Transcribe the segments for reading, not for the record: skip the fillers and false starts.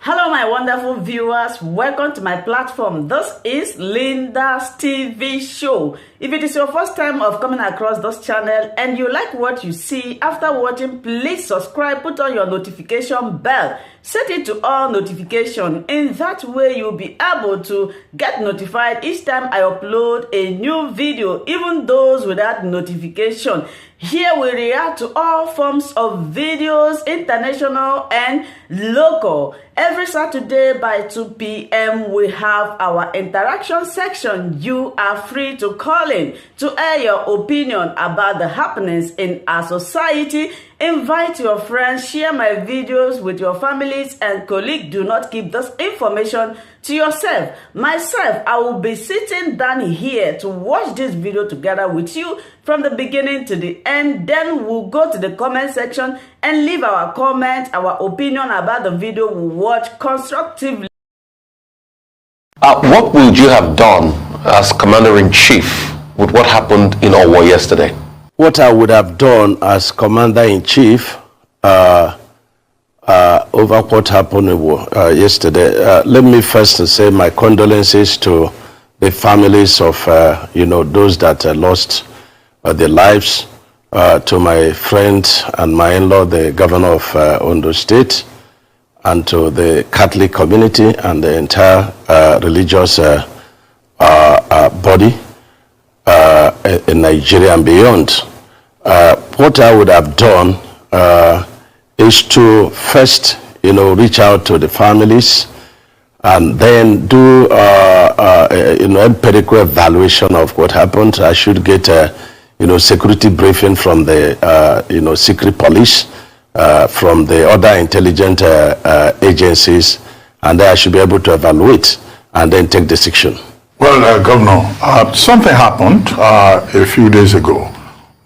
Hello my wonderful viewers, welcome to my platform. This is Linda's TV show. If it is your first time of coming across this channel and you like what you see after watching, please subscribe, put on your notification bell, set it to all notification. In that way you'll be able to get notified each time I upload a new video, even those without notification. Here we react to all forms of videos, international and local. Every Saturday by 2 p.m. we have our interaction section. You are free to call in to air your opinion about the happenings in our society. Invite your friends, share my videos with your families and colleagues. Do not keep this information to yourself. Myself, I will be sitting down here to watch this video together with you from the beginning to the end. Then we'll go to the comment section and leave our comment, our opinion about the video we watch constructively. What would you have done as Commander-in-Chief with what happened in Owo yesterday? What I would have done as Commander-in-Chief over what happened yesterday, let me first say my condolences to the families of those that lost their lives, to my friend and my in-law, the governor of Ondo State, and to the Catholic community and the entire religious body in Nigeria and beyond. What I would have done is to first, reach out to the families and then do empirical evaluation of what happened. I should get security briefing from the secret police, from the other intelligence agencies, and then I should be able to evaluate and then take decision. Well, Governor, something happened a few days ago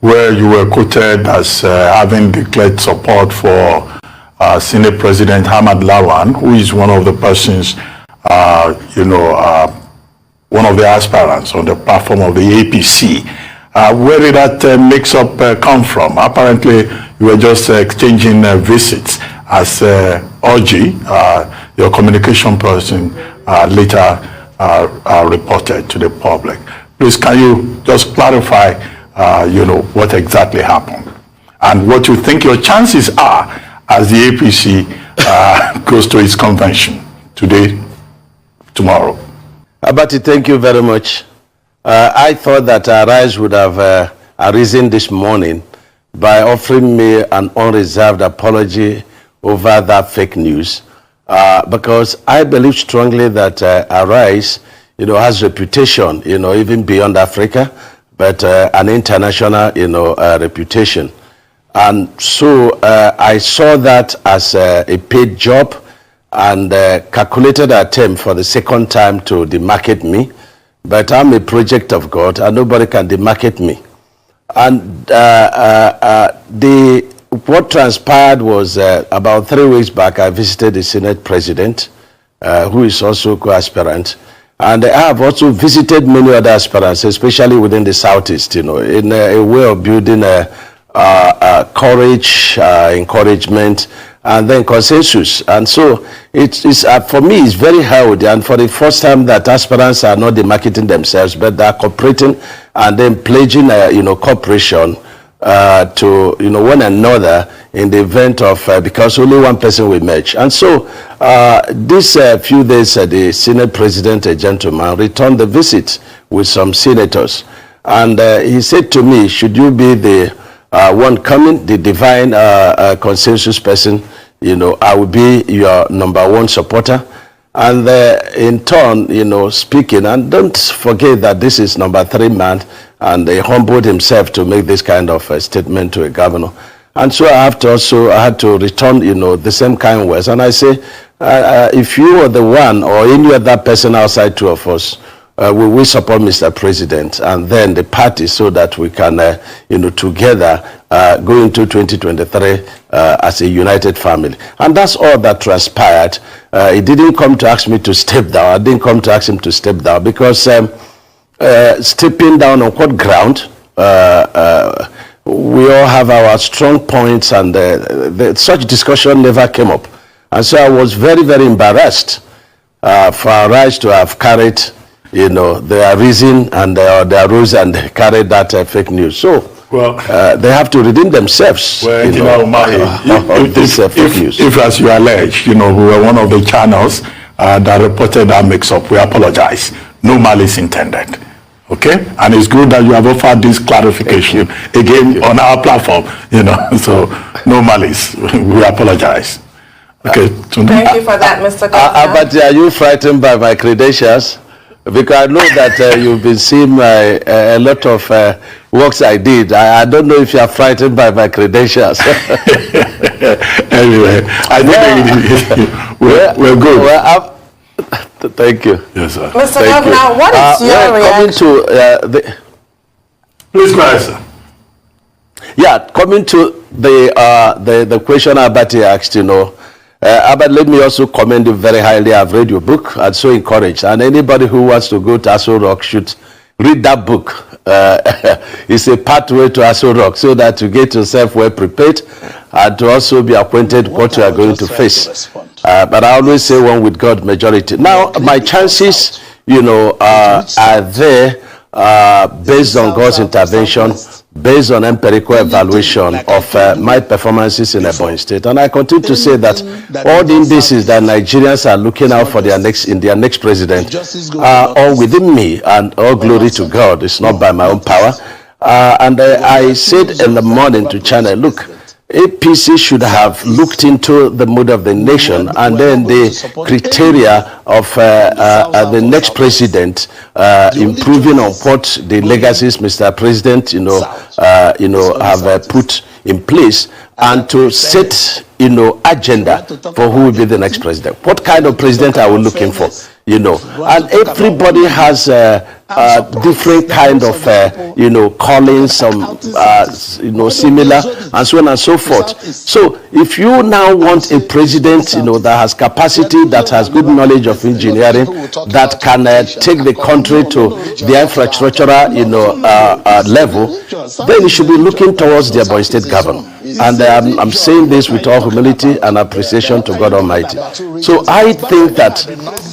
where you were quoted as having declared support for Senate President Ahmad Lawan, who is one of the persons, one of the aspirants on the platform of the APC. Where did that mix-up come from? Apparently, you were just exchanging visits as Oji, your communication person, later reported to the public. Please, can you just clarify, what exactly happened and what you think your chances are as the APC goes to its convention today, tomorrow? Abati, thank you very much. I thought that Arise would have arisen this morning by offering me an unreserved apology over that fake news, because I believe strongly that Arise, has reputation, even beyond Africa, but an international, reputation. And so I saw that as a paid job and calculated attempt for the second time to demarcate me. But I'm a project of God and nobody can demarcate me. And what transpired was about 3 weeks back, I visited the Senate President, who is also co-aspirant. And I have also visited many other aspirants, especially within the Southeast, in a way of building courage, encouragement, and then consensus. And so it's for me, it's very healthy. And for the first time that aspirants are not demarketing themselves, but they are cooperating and then pledging, cooperation to one another in the event of because only one person will merge. And so this few days, the Senate President, a gentleman, returned the visit with some senators, and he said to me, "Should you be the one coming, the divine consensus person, I will be your #1 supporter." And in turn, speaking, and don't forget that this is #3 man, and he humbled himself to make this kind of statement to a governor. And so I had to return, the same kind of words. And I say, if you are the one or any other person outside two of us, we will support Mr. President and then the party so that we can, together go into 2023 as a united family. And that's all that transpired. He didn't come to ask me to step down. I didn't come to ask him to step down because stepping down on what ground? We all have our strong points, and such discussion never came up. And so I was very, very embarrassed for our rights to have carried, you know, their reason and their rules and carried that fake news. So they have to redeem themselves. Well, you know, if as you allege, you know, we were one of the channels that reported that mix-up, we apologize. No malice intended. Okay? And it's good that you have offered this clarification again on our platform, you know, so no malice. We apologize. Okay. Thank you for that, Mr. Governor. But are you frightened by my credentials? Because I know that you've been seeing a lot of works I did. I don't know if you are frightened by my credentials. Anyway, I think we're good. Well, thank you. Yes, sir. Mr. Governor, what is your reaction? Please go ahead, sir. Yeah, coming to the question Abati asked, you know, but let me also commend you very highly. I've read your book and so encouraged. And anybody who wants to go to Aso Rock should read that book. It's a pathway to Aso Rock so that you get yourself well prepared and to also be acquainted what you are going to face. But I always say one with God majority. Now, my chances, you know, are there based on God's intervention, based on empirical evaluation of my performances in Ebonyi State. And I continue to say that all the indices that Nigerians are looking out for their next president are all within me, and all glory to God. It's not by my own power. And I said in the morning to China, look, APC should have looked into the mood of the nation and then the criteria of the next president, improving on what the legacies Mr. President, have put in place, and to set, agenda for who will be the next president. What kind of president are we looking for? And everybody has different kind of, calling, some, similar, and so on and so forth. So if you now want a president, that has capacity, that has good knowledge of engineering, that can take the country to the infrastructural, level, then you should be looking towards the Ebonyi State governor. And I'm saying this with all humility and appreciation to God Almighty. So I think that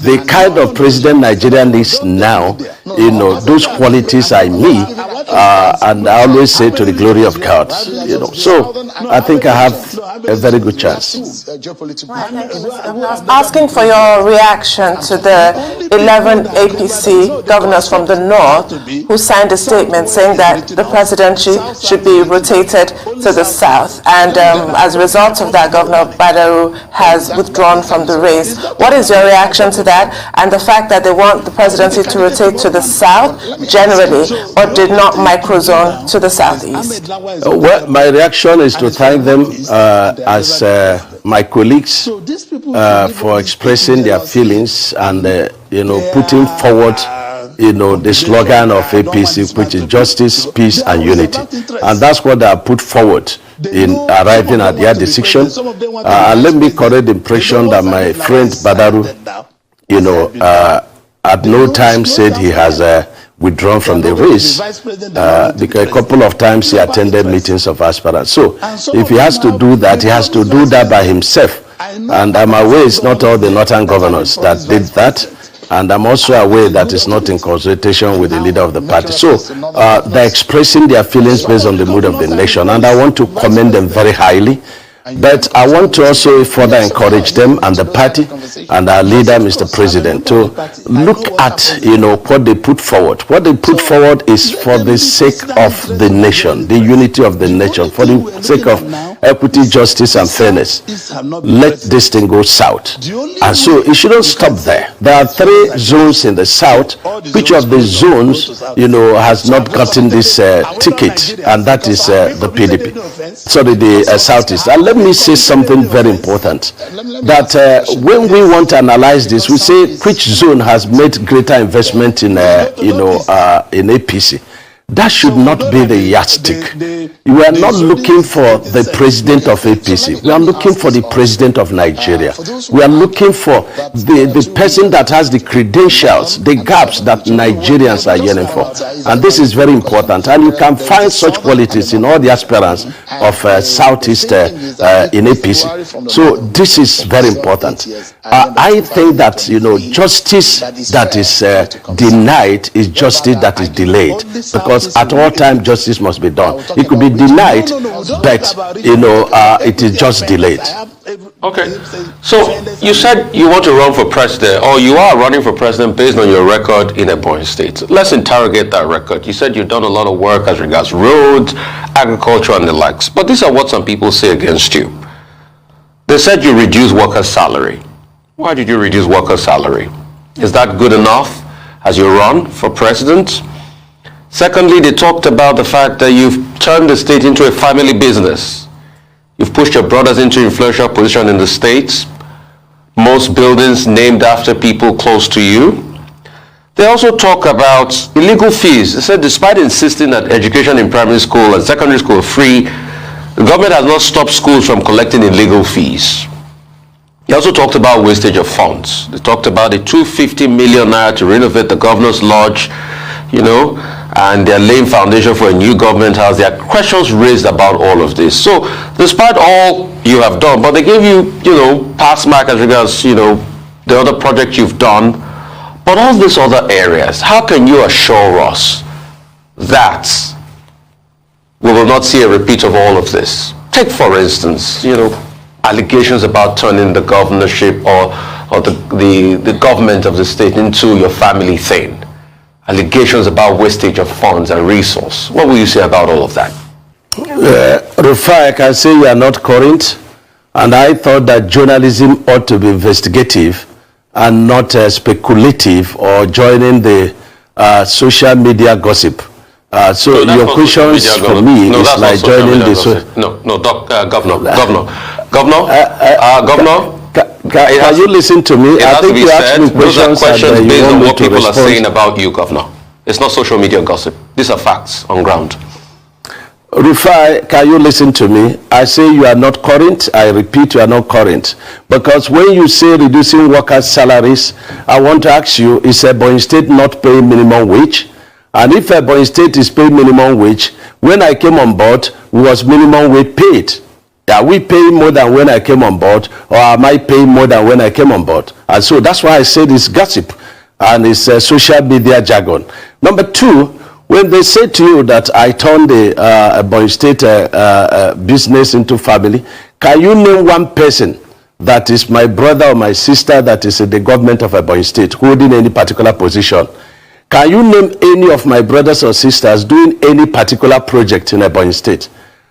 the kind of president Nigeria needs now, those qualities are in me, and I always say to the glory of God, So I think I have a very good chance. Asking for your reaction to the 11 APC governors from the north who signed a statement saying that the presidency should be rotated to the south. And as a result of that, Governor Badaru has withdrawn from the race. What is your reaction to that? And the fact that they want the presidency to rotate to the south generally, but did not microzone to the southeast? Well, my reaction is to thank them as my colleagues for expressing their feelings and, putting forward the slogan of APC, which is justice, peace, and unity. And that's what they have put forward in arriving at their decision. And let me correct the impression that my friend Badaru, at no time said he has withdrawn from the race, because a couple of times he attended meetings of aspirants. So if he has to do that, he has to do that by himself. And I'm aware it's not all the northern governors that did that. And I'm also aware that it's not in consultation with the leader of the party. So they're expressing their feelings based on the mood of the nation. And I want to commend them very highly. But I want to also further encourage them and the party and our leader, Mr. President, to look at, what they put forward. What they put forward is for the sake of the nation, the unity of the nation, for the sake of equity, justice, and fairness. Let this thing go south. And so it shouldn't stop there. There are 3 zones in the south. Which of the zones, has not gotten this ticket? And that is the PDP. Sorry, the southeast. And let me say something very important, that when we want to analyze this, we say which zone has made greater investment in APC. That should not be the yardstick. we are not looking for the president of APC. We are looking for the president of Nigeria. We are looking for the person that has the credentials, the gaps that Nigerians are yearning for. And this is very important. And you can find such qualities in all the aspirants of Southeast in APC. So this is very important. I think that, justice that is denied is justice that is delayed, because at all times justice must be done. It could be denied, but it is just delayed. Okay, so you said you want to run for president, or you are running for president based on your record in Ebonyi State. Let's interrogate that record. You said you've done a lot of work as regards roads, agriculture, and the likes, but these are what some people say against you. They said you reduced workers' salary. Why did you reduce workers' salary? Is that good enough as you run for president? Secondly, they talked about the fact that you've turned the state into a family business. You've pushed your brothers into influential position in the state. Most buildings named after people close to you. They also talk about illegal fees. They said despite insisting that education in primary school and secondary school are free, the government has not stopped schools from collecting illegal fees. They also talked about wastage of funds. They talked about the 250 million naira to renovate the governor's lodge, and they're laying foundation for a new government house. There are questions raised about all of this. So despite all you have done, but they gave you, pass mark as regards, the other project you've done, but all these other areas, how can you assure us that we will not see a repeat of all of this? Take, for instance, allegations about turning the governorship or the government of the state into your family thing. Allegations about wastage of funds and resource. What will you say about all of that? Rufai, I can say you are not current, and I thought that journalism ought to be investigative and not speculative or joining the social media gossip. So your questions for me is like joining the... Governor, can you listen to me? I think you asked me questions based on what people are saying about you, Governor. It's not social media gossip. These are facts on ground. Rufai, can you listen to me? I say you are not current. I repeat, you are not current. Because when you say reducing workers' salaries, I want to ask you, is Ebonyi State not paying minimum wage? And if Ebonyi State is paying minimum wage, when I came on board, was minimum wage paid? Are we paying more than when I came on board, or am I paying more than when I came on board? And so that's why I said it's gossip and it's social media jargon. Number two, when they say to you that I turned the Ebonyi State business into family, can you name one person that is my brother or my sister that is in the government of Ebonyi State holding any particular position? Can you name any of my brothers or sisters doing any particular project in Ebonyi State?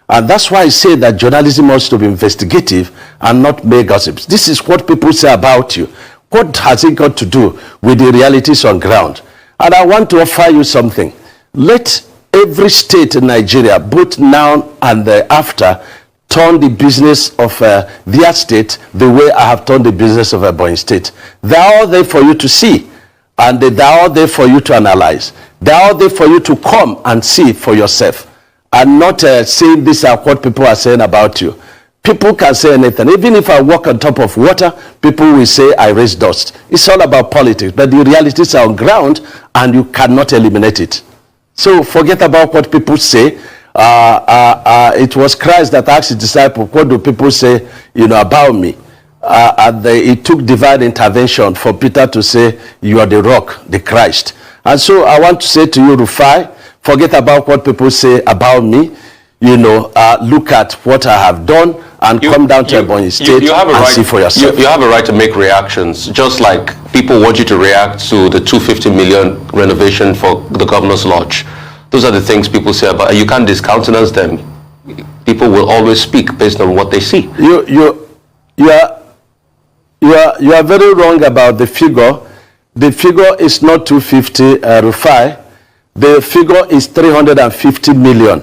And that's why I say that journalism has to be investigative and not make gossips. This is what people say about you. What has it got to do with the realities on ground? And I want to offer you something. Let every state in Nigeria, both now and after, turn the business of their state the way I have turned the business of Ebonyi State. They are all there for you to see, and they are all there for you to analyze. They are all there for you to come and see for yourself, and not saying these are what people are saying about you. People can say anything. Even if I walk on top of water, people will say I raise dust. It's all about politics, but the realities are on ground, and you cannot eliminate it. So forget about what people say. It was Christ that asked his disciples, what do people say, about me? It took divine intervention for Peter to say, you are the rock, the Christ. And so I want to say to you, Rufai, forget about what people say about me. Look at what I have done and come down to Ebonyi State and see for yourself. You have a right to make reactions, just like people want you to react to the 250 million renovation for the governor's lodge. Those are the things people say about, you can't discountenance them. People will always speak based on what they see. You are very wrong about the figure. The figure is not 250, Rufai. The figure is 350 million.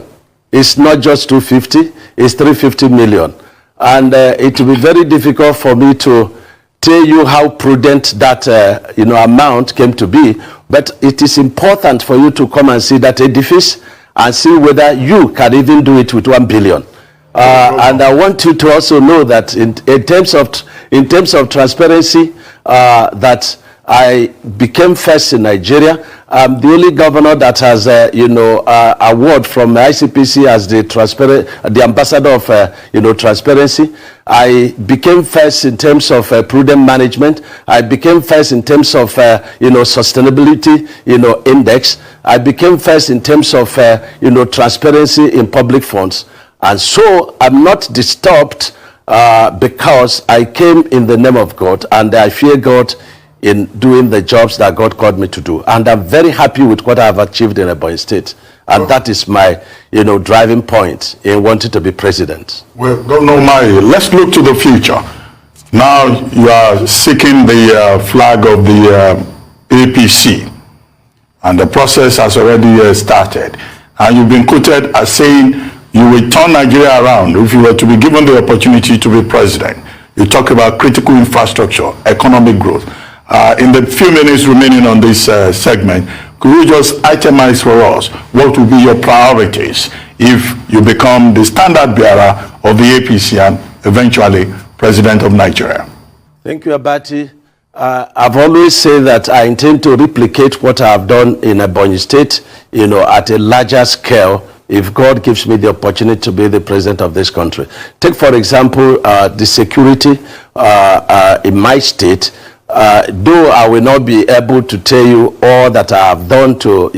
It's not just 250, it's 350 million. And it will be very difficult for me to tell you how prudent that amount came to be. But it is important for you to come and see that edifice and see whether you can even do it with 1 billion. And I want you to also know that in terms of transparency, that I became first in Nigeria. I'm the only governor that has, award from ICPC as the ambassador of, transparency. I became first in terms of prudent management. I became first in terms of, sustainability, index. I became first in terms of, transparency in public funds. And so I'm not disturbed because I came in the name of God, and I fear God in doing the jobs that God called me to do. And I'm very happy with what I have achieved in Ebonyi State. And that is my, driving point in wanting to be president. Well, Governor Umahi, let's look to the future. Now you are seeking the flag of the APC, and the process has already started. And you've been quoted as saying you will turn Nigeria around if you were to be given the opportunity to be president. You talk about critical infrastructure, economic growth. In the few minutes remaining on this segment, could you just itemize for us what will be your priorities if you become the standard bearer of the APC and eventually president of Nigeria? Thank you, Abati. I've always said that I intend to replicate what I've done in Ebonyi State, at a larger scale, if God gives me the opportunity to be the president of this country. Take, for example, the security in my state. Though I will not be able to tell you all that I have done to,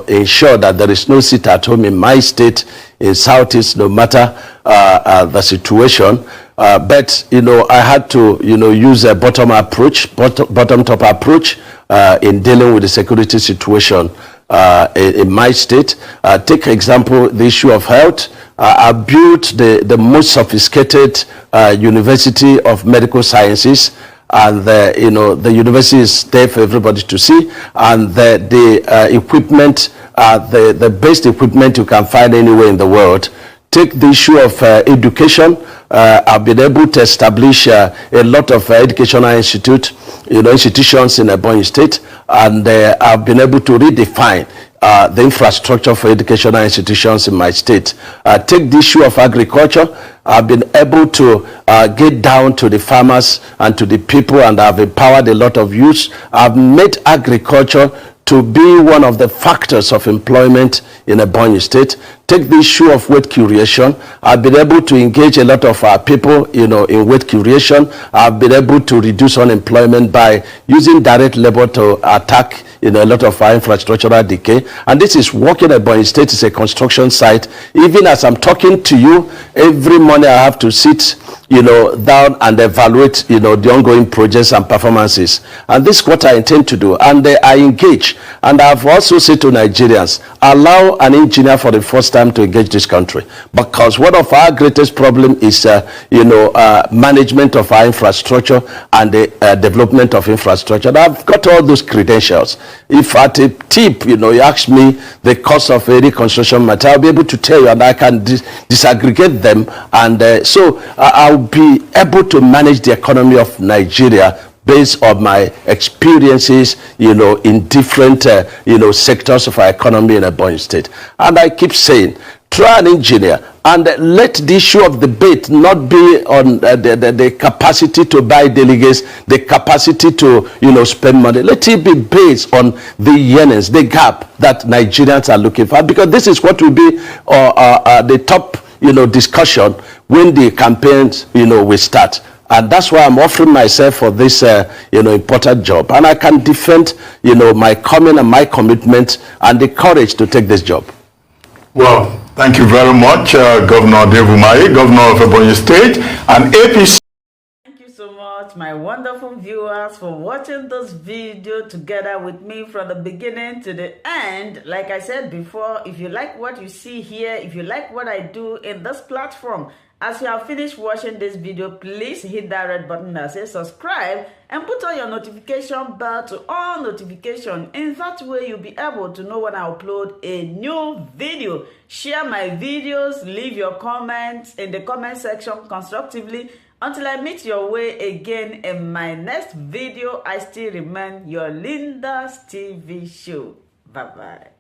ensure that there is no sit at home in my state, in Southeast, no matter the situation. But, I had to, use a bottom-top approach in dealing with the security situation in my state. Take example, the issue of health. I built the most sophisticated University of Medical Sciences, and the university is there for everybody to see, and the equipment, the best equipment you can find anywhere in the world. Take the issue of education. I've been able to establish a lot of educational institutions in Ebonyi State, and I've been able to redefine the infrastructure for educational institutions in my state. Take the issue of agriculture. I've been able to get down to the farmers and to the people, and I've empowered a lot of youth. I've made agriculture to be one of the factors of employment in Ebonyi State. Take the issue of weight curation. I've been able to engage a lot of our people, in weight curation. I've been able to reduce unemployment by using direct labor to attack a lot of our infrastructural decay. And this is working. Ebonyi State is a construction site. Even as I'm talking to you, every morning I have to sit down and evaluate the ongoing projects and performances. And this is what I intend to do. And I engage. And I've also said to Nigerians, allow an engineer for the first time to engage this country, because one of our greatest problems is management of our infrastructure and the development of infrastructure. And I've got all those credentials. If at a tip, you ask me the cost of any construction matter, I'll be able to tell you, and I can disaggregate them, and so I'll be able to manage the economy of Nigeria based on my experiences, in different, sectors of our economy in Ebonyi State. And I keep saying, try an engineer, and let the issue of debate not be on the capacity to buy delegates, the capacity to, spend money. Let it be based on the yearnings, the gap that Nigerians are looking for, because this is what will be the top, discussion when the campaigns, will start. And that's why I'm offering myself for this, important job. And I can defend, my coming and my commitment and the courage to take this job. Well, thank you very much, Governor Umahi, Governor of Ebonyi State, and APC. Thank you so much, my wonderful viewers, for watching this video together with me from the beginning to the end. Like I said before, if you like what you see here, if you like what I do in this platform, as you have finished watching this video, please hit that red button that says subscribe and put on your notification bell to all notification. In that way, you'll be able to know when I upload a new video. Share my videos, leave your comments in the comment section constructively. Until I meet your way again in my next video, I still remain your Linda's TV show. Bye-bye.